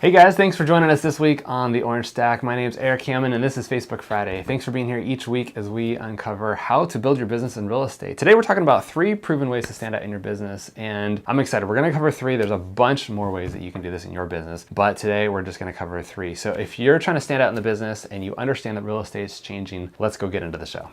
Hey guys, thanks for joining us this week on the Orange Stack. My name's Eric Hammond and this is Facebook Friday. Thanks for being here each week as we uncover how to build your business in real estate. Today we're talking about 3 proven ways to stand out in your business, and I'm excited. We're gonna cover 3. There's a bunch more ways that you can do this in your business, but today we're just gonna cover 3. So if you're trying to stand out in the business and you understand that real estate is changing, let's go get into the show.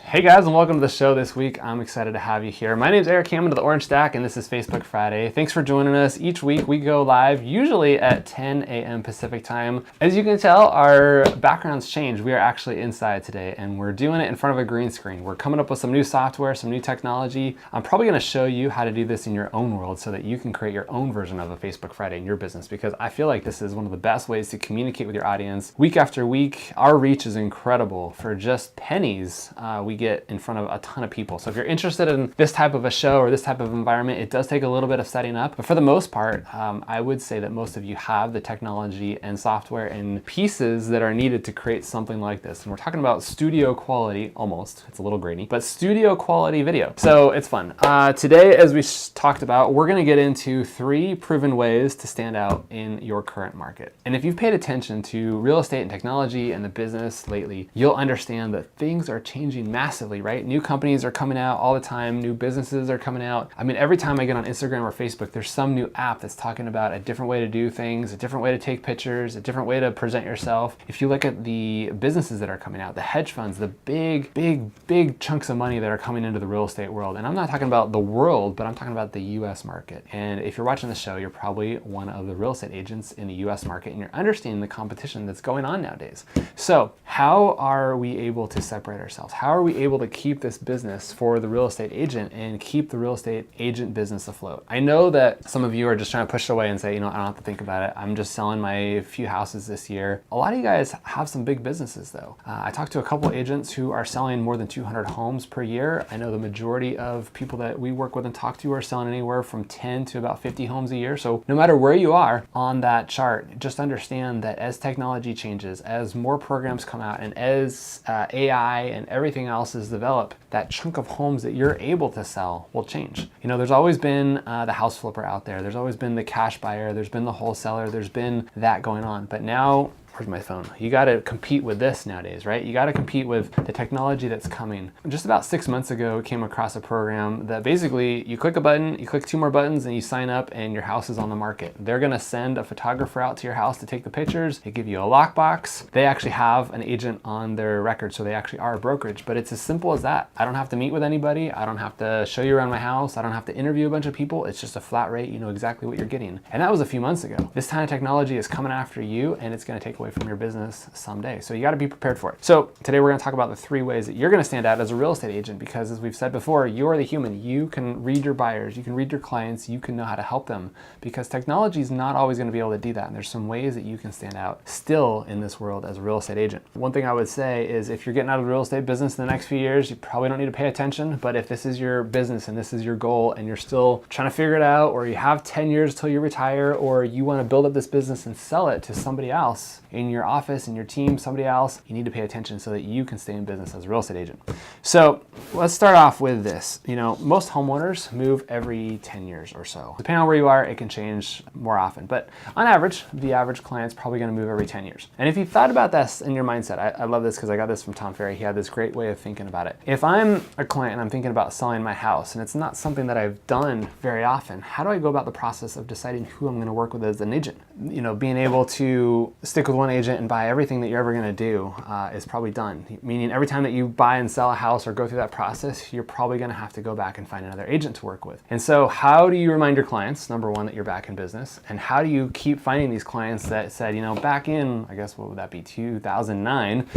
Hey guys, and welcome to the show this week. I'm excited to have you here. My name is Eric Hammond of the Orange Stack, and this is Facebook Friday. Thanks for joining us. Each week we go live, usually at 10 a.m. Pacific time. As you can tell, our backgrounds change. We are actually inside today, and we're doing it in front of a green screen. We're coming up with some new software, some new technology. I'm probably gonna show you how to do this in your own world so that you can create your own version of a Facebook Friday in your business, because I feel like this is one of the best ways to communicate with your audience. Week after week, our reach is incredible. For just pennies, we get in front of a ton of people. So if you're interested in this type of a show or this type of environment, it does take a little bit of setting up, but for the most part, I would say that most of you have the technology and software and pieces that are needed to create something like this. And we're talking about studio quality, almost, it's a little grainy, but studio quality video. So it's fun. Today, as we talked about, we're gonna get into 3 proven ways to stand out in your current market. And if you've paid attention to real estate and technology and the business lately, you'll understand that things are changing massively, right? New companies are coming out all the time. New businesses are coming out. I mean, every time I get on Instagram or Facebook, there's some new app that's talking about a different way to do things, a different way to take pictures, a different way to present yourself. If you look at the businesses that are coming out, the hedge funds, the big chunks of money that are coming into the real estate world. And I'm not talking about the world, but I'm talking about the US market. And if you're watching the show, you're probably one of the real estate agents in the US market, and you're understanding the competition that's going on nowadays. So how are we able to separate ourselves? How are we able to keep this business for the real estate agent and keep the real estate agent business afloat? I know that some of you are just trying to push it away and say, you know, I don't have to think about it. I'm just selling my few houses this year. A lot of you guys have some big businesses though. I talked to a couple agents who are selling more than 200 homes per year. I know the majority of people that we work with and talk to are selling anywhere from 10 to about 50 homes a year. So no matter where you are on that chart, just understand that as technology changes, as more programs come out, and as AI and everything else is developed, that chunk of homes that you're able to sell will change. You know, there's always been the house flipper out there. There's always been the cash buyer. There's been the wholesaler. There's been that going on. But now, where's my phone? You got to compete with this nowadays, right? You got to compete with the technology that's coming. Just about 6 months ago, I came across a program that basically you click a button, you click 2 more buttons, and you sign up, and your house is on the market. They're going to send a photographer out to your house to take the pictures. They give you a lockbox. They actually have an agent on their record, so they actually are a brokerage. But it's as simple as that. I don't have to meet with anybody. I don't have to show you around my house. I don't have to interview a bunch of people. It's just a flat rate. You know exactly what you're getting. And that was a few months ago. This kind of technology is coming after you, and it's going to take away from your business someday. So you got to be prepared for it. So today we're going to talk about the 3 ways that you're going to stand out as a real estate agent, because as we've said before, you're the human. You can read your buyers, you can read your clients, you can know how to help them, because technology is not always going to be able to do that. And there's some ways that you can stand out still in this world as a real estate agent. One thing I would say is if you're getting out of the real estate business in the next few years, you probably don't need to pay attention. But if this is your business and this is your goal and you're still trying to figure it out, or you have 10 years till you retire, or you want to build up this business and sell it to somebody else in your office, in your team, somebody else, you need to pay attention so that you can stay in business as a real estate agent. So let's start off with this. You know, most homeowners move every 10 years or so. Depending on where you are, it can change more often. But on average, the average client's probably going to move every 10 years. And if you thought about this in your mindset, I love this because I got this from Tom Ferry. He had this great way of thinking about it. If I'm a client and I'm thinking about selling my house, and it's not something that I've done very often, how do I go about the process of deciding who I'm going to work with as an agent? You know, being able to stick with one agent and buy everything that you're ever going to do is probably done. Meaning every time that you buy and sell a house or go through that process, you're probably going to have to go back and find another agent to work with. And so how do you remind your clients, number one, that you're back in business? And how do you keep finding these clients that said, you know, back in, I guess, what would that be, 2009,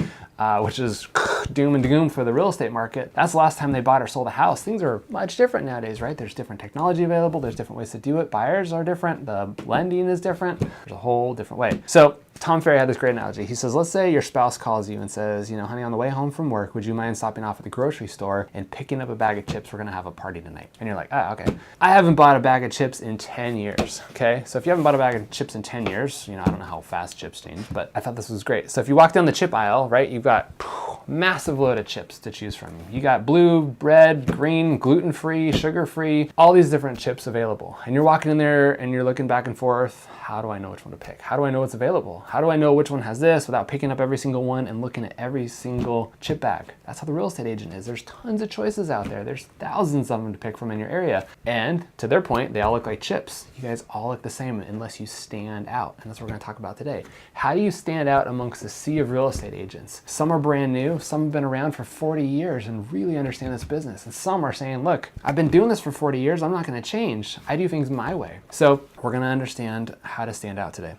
which is doom and gloom for the real estate market. That's the last time they bought or sold a house. Things are much different nowadays, right? There's different technology available. There's different ways to do it. Buyers are different. The lending is different. There's a whole different way. So Tom Ferry had this great analogy. He says, let's say your spouse calls you and says, you know, honey, on the way home from work, would you mind stopping off at the grocery store and picking up a bag of chips? We're gonna have a party tonight. And you're like, ah, okay. I haven't bought a bag of chips in 10 years, okay? So if you haven't bought a bag of chips in 10 years, you know, I don't know how fast chips change, but I thought this was great. So if you walk down the chip aisle, right, you've got massive load of chips to choose from. You got blue, red, green, gluten-free, sugar-free, all these different chips available. And you're walking in there and you're looking back and forth. How do I know which one to pick? How do I know what's available? How do I know which one has this without picking up every single one and looking at every single chip bag? That's how the real estate agent is. There's tons of choices out there. There's thousands of them to pick from in your area. And to their point, they all look like chips. You guys all look the same unless you stand out. And that's what we're gonna talk about today. How do you stand out amongst a sea of real estate agents? Some are brand new, some have been around for 40 years and really understand this business. And some are saying, look, I've been doing this for 40 years. I'm not gonna change. I do things my way. So we're gonna understand how to stand out today.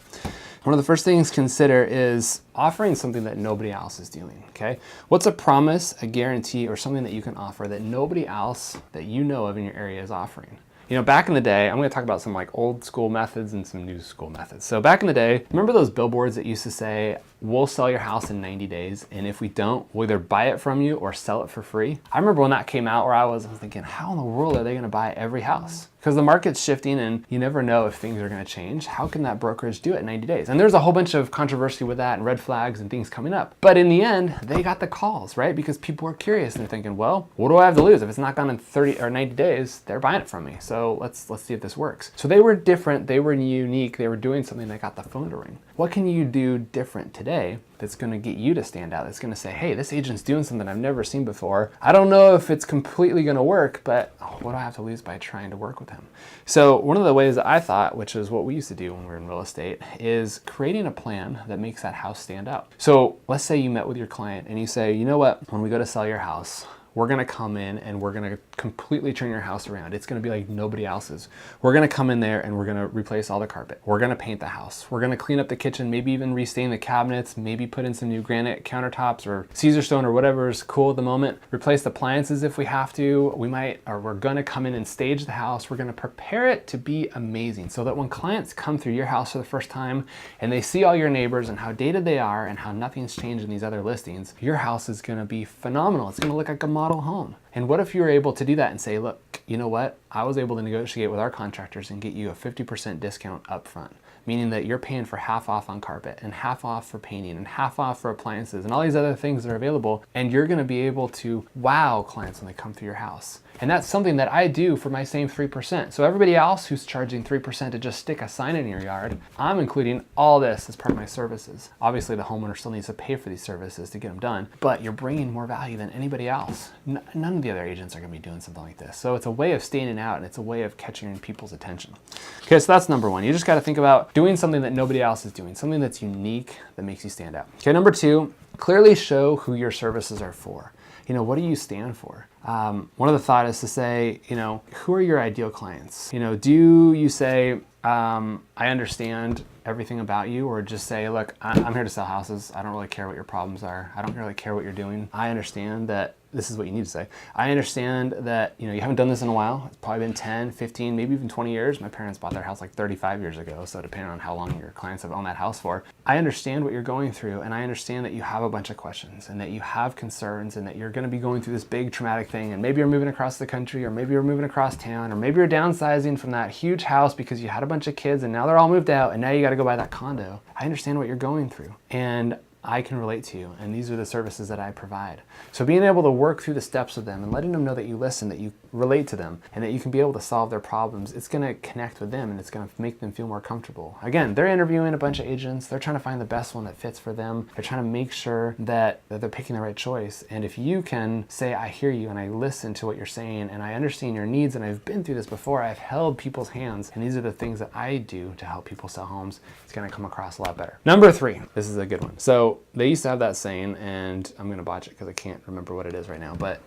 One of the first things to consider is offering something that nobody else is doing, okay? What's a promise, a guarantee, or something that you can offer that nobody else that you know of in your area is offering? You know, back in the day, I'm gonna talk about some like old school methods and some new school methods. So back in the day, remember those billboards that used to say, we'll sell your house in 90 days, and if we don't, we'll either buy it from you or sell it for free? I remember when that came out where I was thinking, how in the world are they gonna buy every house? Because the market's shifting and you never know if things are gonna change. How can that brokerage do it in 90 days? And there's a whole bunch of controversy with that and red flags and things coming up. But in the end, they got the calls, right? Because people are curious and they're thinking, well, what do I have to lose? If it's not gone in 30 or 90 days, they're buying it from me. So let's see if this works. So they were different, they were unique, they were doing something that got the phone to ring. What can you do different today that's gonna get you to stand out? That's gonna say, hey, this agent's doing something I've never seen before. I don't know if it's completely gonna work, but what do I have to lose by trying to work with him? So one of the ways that I thought, which is what we used to do when we were in real estate, is creating a plan that makes that house stand out. So let's say you met with your client and you say, you know what, when we go to sell your house, we're gonna come in and we're gonna completely turn your house around. It's gonna be like nobody else's. We're gonna come in there and we're gonna replace all the carpet. We're gonna paint the house. We're gonna clean up the kitchen, maybe even restain the cabinets, maybe put in some new granite countertops or Caesar stone or whatever is cool at the moment. Replace the appliances if we have to. We're gonna come in and stage the house. We're gonna prepare it to be amazing so that when clients come through your house for the first time and they see all your neighbors and how dated they are and how nothing's changed in these other listings, your house is gonna be phenomenal. It's gonna look like a model home. And what if you were able to do that and say, look, you know what? I was able to negotiate with our contractors and get you a 50% discount up front, meaning that you're paying for half off on carpet and half off for painting and half off for appliances and all these other things that are available. And you're gonna be able to wow clients when they come through your house. And that's something that I do for my same 3%. So everybody else who's charging 3% to just stick a sign in your yard, I'm including all this as part of my services. Obviously the homeowner still needs to pay for these services to get them done, but you're bringing more value than anybody else. None of the other agents are gonna be doing something like this. So it's a way of standing out and it's a way of catching people's attention. Okay, so that's number one. You just gotta think about doing something that nobody else is doing, something that's unique that makes you stand out. Okay, number two, clearly show who your services are for. You know, what do you stand for? One of the thought is to say, you know, who are your ideal clients? You know, do you say, I understand everything about you, or just say, look, I'm here to sell houses. I don't really care what your problems are. I don't really care what you're doing. I understand that this is what you need to say. I understand that, you know, you haven't done this in a while. It's probably been 10, 15, maybe even 20 years. My parents bought their house like 35 years ago. So depending on how long your clients have owned that house for, I understand what you're going through. And I understand that you have a bunch of questions and that you have concerns and that you're going to be going through this big traumatic thing. And maybe you're moving across the country, or maybe you're moving across town, or maybe you're downsizing from that huge house because you had a bunch of kids and now they're all moved out and now you got to go buy that condo. I understand what you're going through. And I can relate to you, and these are the services that I provide. So being able to work through the steps with them and letting them know that you listen, that you relate to them, and that you can be able to solve their problems, it's gonna connect with them and it's gonna make them feel more comfortable. Again, they're interviewing a bunch of agents, they're trying to find the best one that fits for them, they're trying to make sure that they're picking the right choice. And if you can say, I hear you and I listen to what you're saying and I understand your needs and I've been through this before, I've held people's hands, and these are the things that I do to help people sell homes, it's gonna come across a lot better. Number three, this is a good one. So So they used to have that saying, and I'm going to botch it because I can't remember what it is right now. But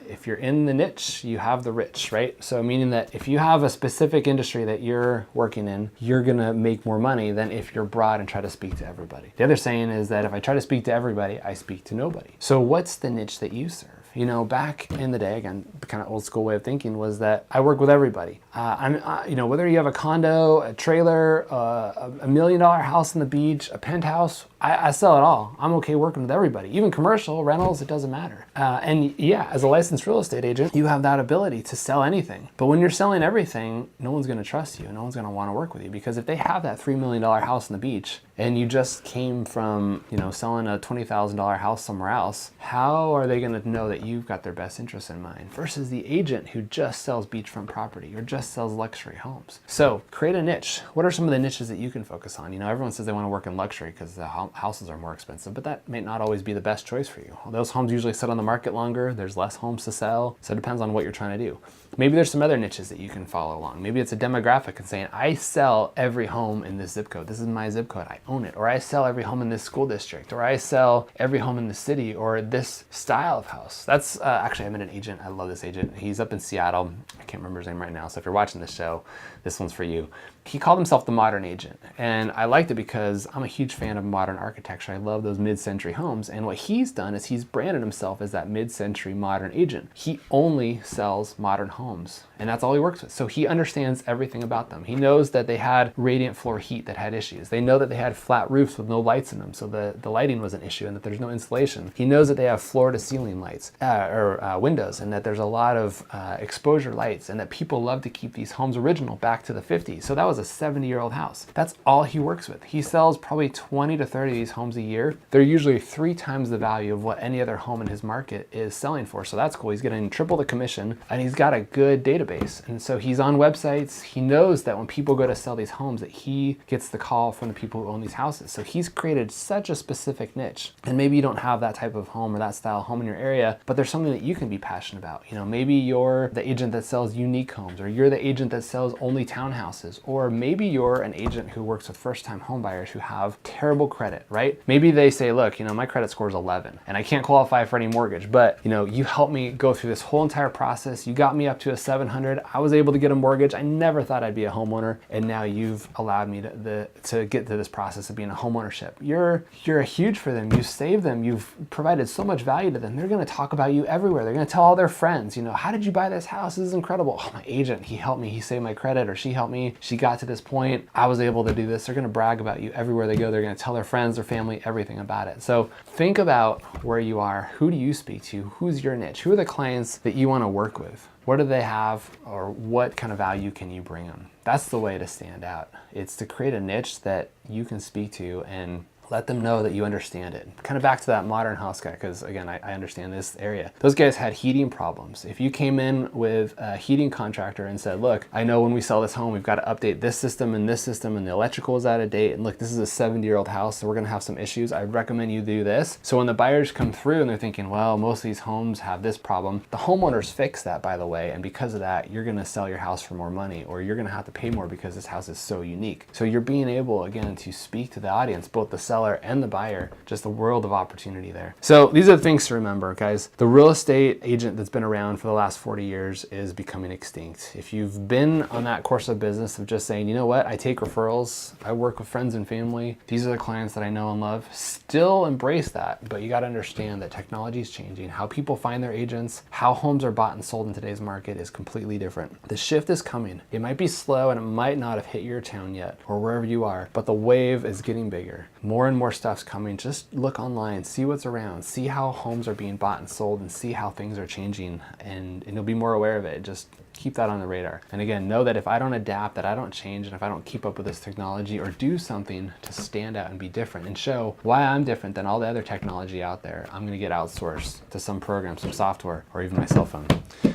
if you're in the niche, you have the rich, right? So meaning that if you have a specific industry that you're working in, you're going to make more money than if you're broad and try to speak to everybody. The other saying is that if I try to speak to everybody, I speak to nobody. So what's the niche that you serve? You know, back in the day, again, the kind of old school way of thinking was that I work with everybody. You know, whether you have a condo, a trailer, $1 million house on the beach, a penthouse, I sell it all. I'm okay working with everybody, even commercial, rentals, it doesn't matter. And yeah, as a licensed real estate agent, you have that ability to sell anything. But when you're selling everything, no one's gonna trust you. No one's gonna wanna work with you, because if they have that $3 million house on the beach and you just came from, you know, selling a $20,000 house somewhere else, how are they gonna know that you've got their best interests in mind versus the agent who just sells beachfront property or just sells luxury homes? So create a niche. What are some of the niches that you can focus on? You know, everyone says they wanna work in luxury because the houses are more expensive, but that may not always be the best choice for you. Those homes usually sit on the market longer. There's less homes to sell. So it depends on what you're trying to do. Maybe there's some other niches that you can follow along. Maybe it's a demographic and saying, I sell every home in this zip code. This is my zip code. I own it. Or I sell every home in this school district. Or I sell every home in the city, or this style of house. That's actually, I met an agent. I love this agent. He's up in Seattle. I can't remember his name right now. So if you're watching this show, this one's for you. He called himself the modern agent. And I liked it because I'm a huge fan of modern architecture. I love those mid-century homes. And what he's done is he's branded himself as that mid-century modern agent. He only sells modern homes, and that's all he works with. So he understands everything about them. He knows that they had radiant floor heat that had issues. They know that they had flat roofs with no lights in them, so the lighting was an issue and that there's no insulation. He knows that they have floor-to-ceiling lights or windows, and that there's a lot of exposure lights, and that people love to keep these homes original back to the 50s. So that was a 70-year-old house. That's all he works with. He sells probably 20 to 30 of these homes a year. They're usually 3 times the value of what any other home in his market is selling for. So that's cool. He's getting triple the commission, and he's got a good database. And so he's on websites. He knows that when people go to sell these homes, that he gets the call from the people who own these houses. So he's created such a specific niche. And maybe you don't have that type of home or that style home in your area, but there's something that you can be passionate about. You know, maybe you're the agent that sells unique homes, or you're the agent that sells only townhouses, or maybe you're an agent who works with first-time home buyers who have terrible credit, right? Maybe they say, look, you know, my credit score is 11 and I can't qualify for any mortgage, but you know, you helped me go through this whole entire process. You got me up to a 700. I was able to get a mortgage. I never thought I'd be a homeowner, and now you've allowed me to get to this process of being a homeownership. You're huge for them. You saved them. You've provided so much value to them. They're going to talk about you everywhere. They're going to tell all their friends, you know, how did you buy this house? This is incredible. Oh, my agent, he helped me. He saved my credit, or she helped me. She got to this point. I was able to do this. They're going to brag about you everywhere they go. They're going to tell their friends, their family, everything about it. So think about where you are. Who do you speak to? Who's your niche? Who are the clients that you want to work with? What do they have, or what kind of value can you bring them? That's the way to stand out. It's to create a niche that you can speak to and let them know that you understand it. Kind of back to that modern house guy, because again, I understand this area. Those guys had heating problems. If you came in with a heating contractor and said, look, I know when we sell this home, we've got to update this system and the electrical is out of date, and look, this is a 70-year-old house, so we're gonna have some issues. I'd recommend you do this. So when the buyers come through and they're thinking, well, most of these homes have this problem, the homeowners fix that, by the way, and because of that, you're gonna sell your house for more money, or you're gonna have to pay more because this house is so unique. So you're being able, again, to speak to the audience, both the seller and the buyer, just a world of opportunity there. So these are the things to remember, guys. The real estate agent that's been around for the last 40 years is becoming extinct. If you've been on that course of business of just saying, you know what, I take referrals, I work with friends and family, these are the clients that I know and love, still embrace that. But you got to understand that technology is changing. How people find their agents, how homes are bought and sold in today's market is completely different. The shift is coming. It might be slow and it might not have hit your town yet or wherever you are, but the wave is getting bigger. More and more stuff's coming. Just look online, see what's around, see how homes are being bought and sold, and see how things are changing, and you'll be more aware of it. Just keep that on the radar. And again, know that if I don't adapt, that I don't change, and if I don't keep up with this technology or do something to stand out and be different and show why I'm different than all the other technology out there, I'm gonna get outsourced to some program, some software, or even my cell phone.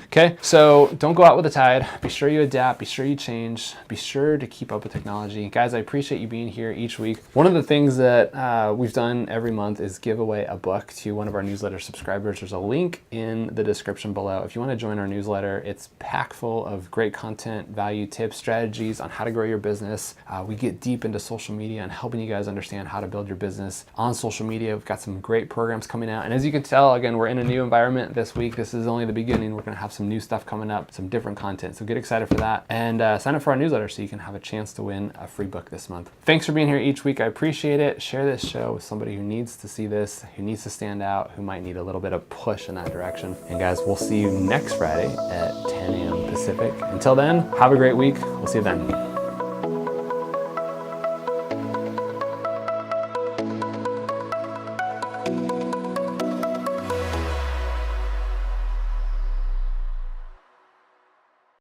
Okay, so don't go out with the tide. Be sure you adapt, be sure you change, be sure to keep up with technology. Guys, I appreciate you being here each week. One of the things that we've done every month is give away a book to one of our newsletter subscribers. There's a link in the description below. If you wanna join our newsletter, it's packed packed full of great content, value, tips, strategies on how to grow your business. We get deep into social media and helping you guys understand how to build your business on social media. We've got some great programs coming out. And as you can tell, again, we're in a new environment this week. This is only the beginning. We're going to have some new stuff coming up, some different content. So get excited for that and sign up for our newsletter so you can have a chance to win a free book this month. Thanks for being here each week. I appreciate it. Share this show with somebody who needs to see this, who needs to stand out, who might need a little bit of push in that direction. And guys, we'll see you next Friday at 10 a.m. Pacific. Until then, have a great week. We'll see you then.